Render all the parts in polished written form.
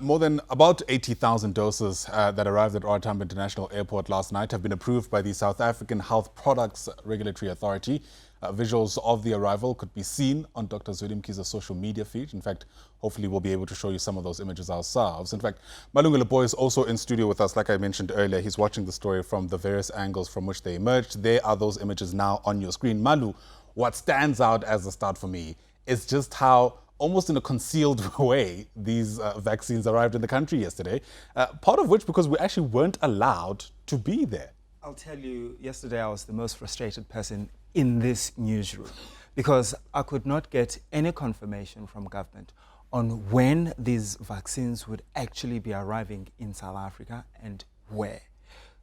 More than about 80,000 doses that arrived at OR Tambo International Airport last night have been approved by the South African Health Products Regulatory Authority. Visuals of the arrival could be seen on Dr. Zweli Mkhize's social media feed. In fact, hopefully we'll be able to show you some of those images ourselves. In fact, Malungelo Booi is also in studio with us. Like I mentioned earlier, he's watching the story from the various angles from which they emerged. There are those images now on your screen. Malu, what stands out as a start for me is just how almost in a concealed way, these vaccines arrived in the country yesterday, part of which because we actually weren't allowed to be there. I'll tell you, yesterday I was the most frustrated person in this newsroom because I could not get any confirmation from government on when these vaccines would actually be arriving in South Africa and where.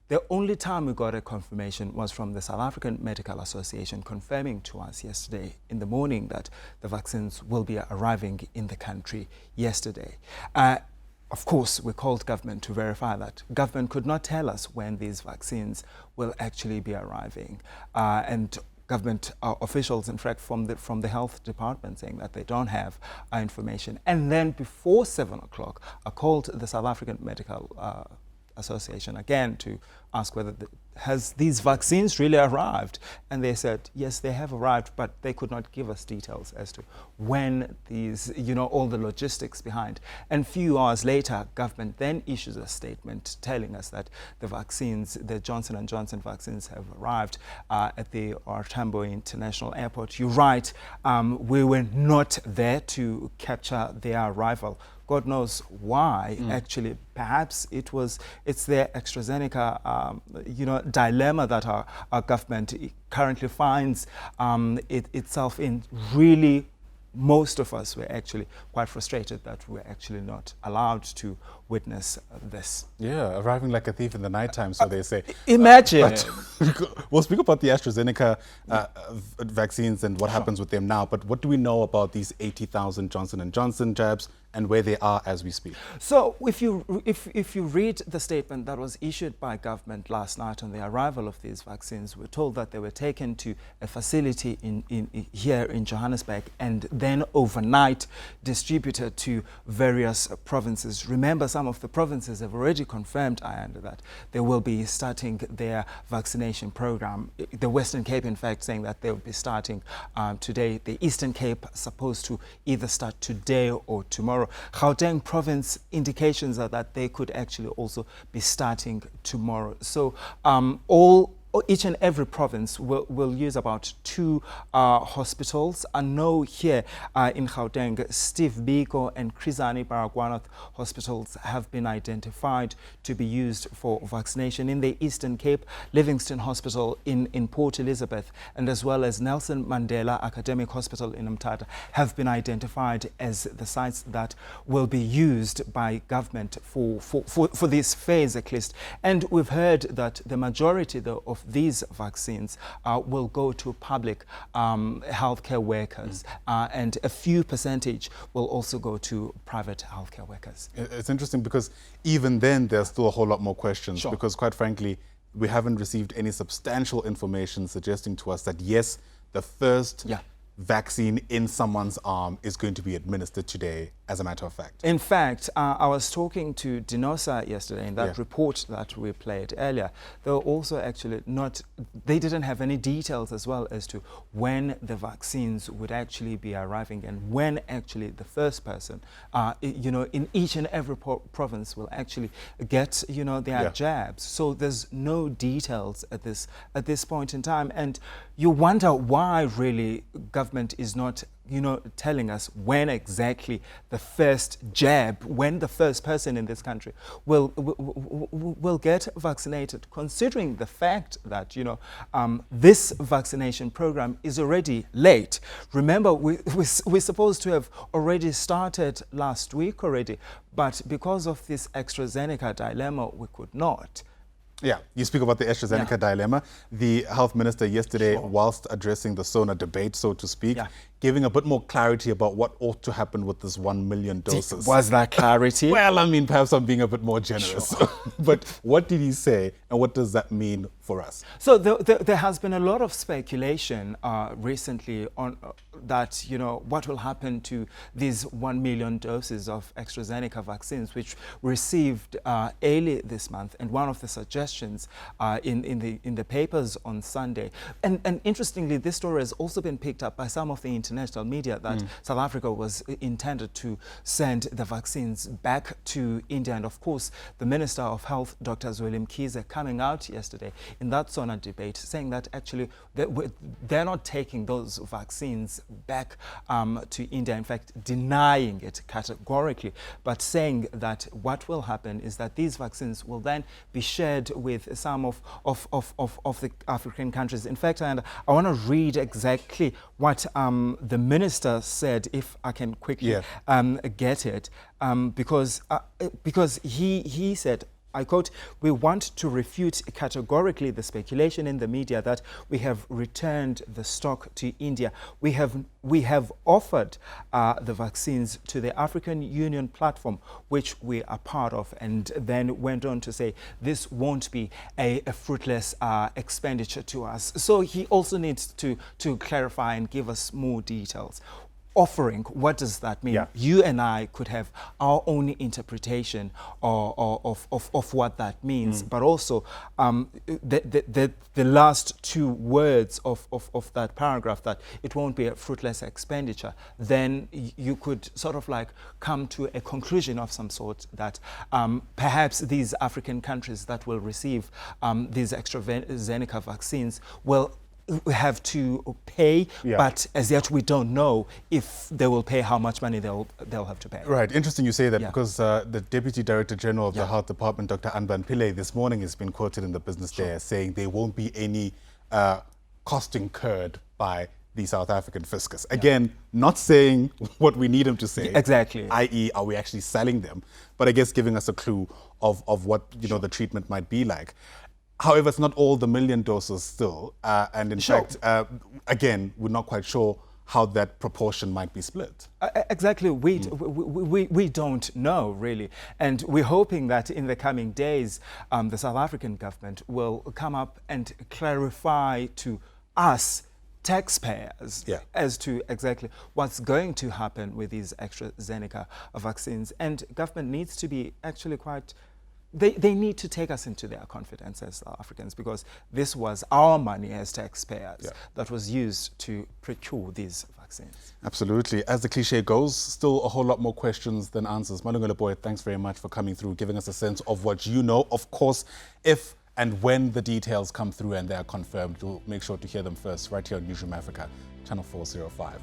The only time we got a confirmation was from the South African Medical Association confirming to us yesterday in the morning that the vaccines will be arriving in the country yesterday. Of course, we called government to verify that. Government could not tell us when these vaccines will actually be arriving. And government officials, in fact, from the health department saying that they don't have information. And then before 7 o'clock, I called the South African Medical Association again to ask whether has these vaccines really arrived, and they said yes, they have arrived, but they could not give us details as to when these, all the logistics behind. And few hours later, government then issues a statement telling us that the vaccines, the Johnson & Johnson vaccines, have arrived at the OR Tambo International Airport. You're right, we were not there to capture their arrival. God knows why, actually. Perhaps it's their AstraZeneca, dilemma that our government currently finds itself in. Really, most of us were actually quite frustrated that we're actually not allowed to witness this. Yeah, arriving like a thief in the nighttime, so they say. Imagine. We'll speak about the AstraZeneca vaccines and what happens with them now, but what do we know about these 80,000 Johnson & Johnson jabs and where they are as we speak? So if you read the statement that was issued by government last night on the arrival of these vaccines, we're told that they were taken to a facility here in Johannesburg and then overnight distributed to various provinces. Remember, some of the provinces have already confirmed, that they will be starting their vaccination program. The Western Cape, in fact, saying that they will be starting today. The Eastern Cape supposed to either start today or tomorrow. Gauteng province indications are that they could actually also be starting tomorrow. So each and every province will use about 2 hospitals. I know here in Gauteng, Steve Biko and Chrizani Baragwanath hospitals have been identified to be used for vaccination. In the Eastern Cape, Livingston Hospital in Port Elizabeth, and as well as Nelson Mandela Academic Hospital in Umtata have been identified as the sites that will be used by government for this phase at least. And we've heard that the majority of these vaccines will go to public healthcare workers, and a few percentage will also go to private healthcare workers. It's interesting because even then there's still a whole lot more questions. Sure. Because quite frankly, we haven't received any substantial information suggesting to us that yes, the first vaccine in someone's arm is going to be administered today, as a matter of fact. In fact, I was talking to Dinosa yesterday in that report that we played earlier. They were also actually they didn't have any details as well as to when the vaccines would actually be arriving and when actually the first person, in each and every province will actually get, their jabs. So there's no details at this point in time. And you wonder why really government is not telling us when exactly the first jab, when the first person in this country will get vaccinated, considering the fact that, this vaccination program is already late. Remember, we're supposed to have already started last week already, but because of this AstraZeneca dilemma, we could not. Yeah, you speak about the AstraZeneca dilemma. The health minister yesterday, whilst addressing the SONA debate, so to speak, giving a bit more clarity about what ought to happen with this 1 million doses. Was that clarity? Well, I mean, perhaps I'm being a bit more generous. Sure. But what did he say, and what does that mean for us? So there has been a lot of speculation recently on that, what will happen to these 1 million doses of AstraZeneca vaccines, which received early this month. And one of the suggestions in the papers on Sunday, and interestingly, this story has also been picked up by some of the international media, that South Africa was intended to send the vaccines back to India. And of course, the Minister of Health, Dr. Zweli Mkhize, coming out yesterday in that SONA debate, saying that actually they're not taking those vaccines back to India, in fact, denying it categorically, but saying that what will happen is that these vaccines will then be shared with some of the African countries. In fact, and I want to read exactly what the minister said, if I can quickly get it, because he said, I quote, "We want to refute categorically the speculation in the media that we have returned the stock to India. We have offered the vaccines to the African Union platform, which we are part of," and then went on to say this won't be a fruitless expenditure to us. So he also needs to clarify and give us more details. Offering, what does that mean? Yeah. You and I could have our own interpretation of what that means, but also the last two words of that paragraph, that it won't be a fruitless expenditure, then you could sort of like come to a conclusion of some sort that perhaps these African countries that will receive these AstraZeneca vaccines will have to pay, but as yet we don't know if they will pay, how much money they'll have to pay. Right, interesting you say that, because the Deputy Director General of the Health Department, Dr. Anban Pillay, this morning has been quoted in the Business Day as saying there won't be any cost incurred by the South African fiscus. Again, not saying what we need him to say. Exactly. I.e., are we actually selling them? But I guess giving us a clue of what the treatment might be like. However, it's not all the million doses still, and in fact, again, we're not quite sure how that proportion might be split. Exactly, we don't know really, and we're hoping that in the coming days, the South African government will come up and clarify to us taxpayers as to exactly what's going to happen with these AstraZeneca vaccines, and government needs to be actually quite. They need to take us into their confidence as South Africans, because this was our money as taxpayers that was used to procure these vaccines. Absolutely. As the cliche goes, still a whole lot more questions than answers. Malungelo Booi, thanks very much for coming through, giving us a sense of what you know. Of course, if and when the details come through and they are confirmed, you'll make sure to hear them first right here on Newzroom Afrika, channel 405.